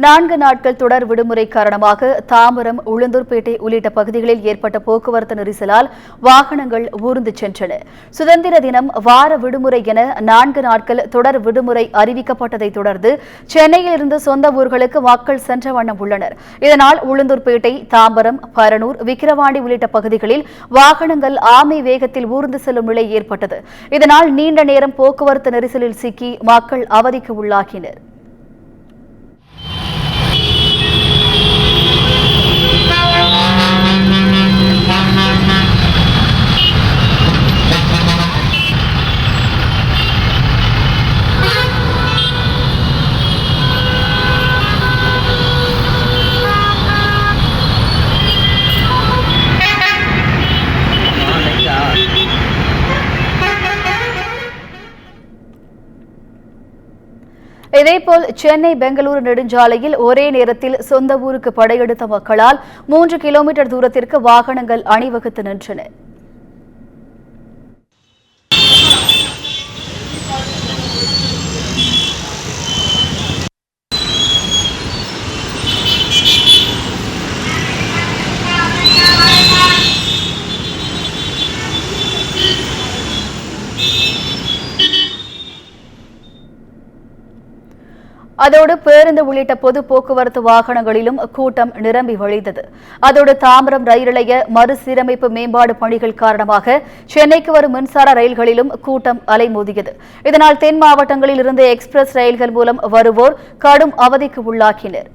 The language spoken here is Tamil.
4 நாட்கள் தொடர் விடுமுறை காரணமாக தாம்பரம், உளுந்தூர்பேட்டை உள்ளிட்ட பகுதிகளில் ஏற்பட்ட போக்குவரத்து நெரிசலால் வாகனங்கள் ஊர்ந்து சென்றன. சுதந்திர தினம், வார விடுமுறை என 4 நாட்கள் தொடர் விடுமுறை அறிவிக்கப்பட்டதைத் தொடர்ந்து சென்னையிலிருந்து சொந்த ஊர்களுக்கு மக்கள் சென்ற வண்ணம் உள்ளனர். இதனால் உளுந்தூர்பேட்டை, தாம்பரம், பரனூர், விக்கிரவாண்டி உள்ளிட்ட பகுதிகளில் வாகனங்கள் ஆமை வேகத்தில் ஊர்ந்து செல்லும் நிலை ஏற்பட்டது. இதனால் நீண்ட நேரம் போக்குவரத்து நெரிசலில் சிக்கி மக்கள் அவதிக்கு உள்ளாகினர். இதேபோல் சென்னை, பெங்களூரு நெடுஞ்சாலையில் ஒரே நேரத்தில் சொந்த ஊருக்கு படையெடுத்த மக்களால் 3 கிலோமீட்டர் தூரத்திற்கு வாகனங்கள் அணிவகுத்து நின்றன. அதோடு பேருந்து உள்ளிட்ட பொது போக்குவரத்து வாகனங்களிலும் கூட்டம் நிரம்பி வழிந்தது. அதோடு தாம்பரம் ரயில் நிலைய மறுசீரமைப்பு மேம்பாடு பணிகள் காரணமாக சென்னைக்கு வரும் மின்சார ரயில்களிலும் கூட்டம் அலைமோதியது. இதனால் தென் மாவட்டங்களில் இருந்து எக்ஸ்பிரஸ் ரயில்கள் மூலம் வருவோர் கடும் அவதிக்கு உள்ளாக்கினர்.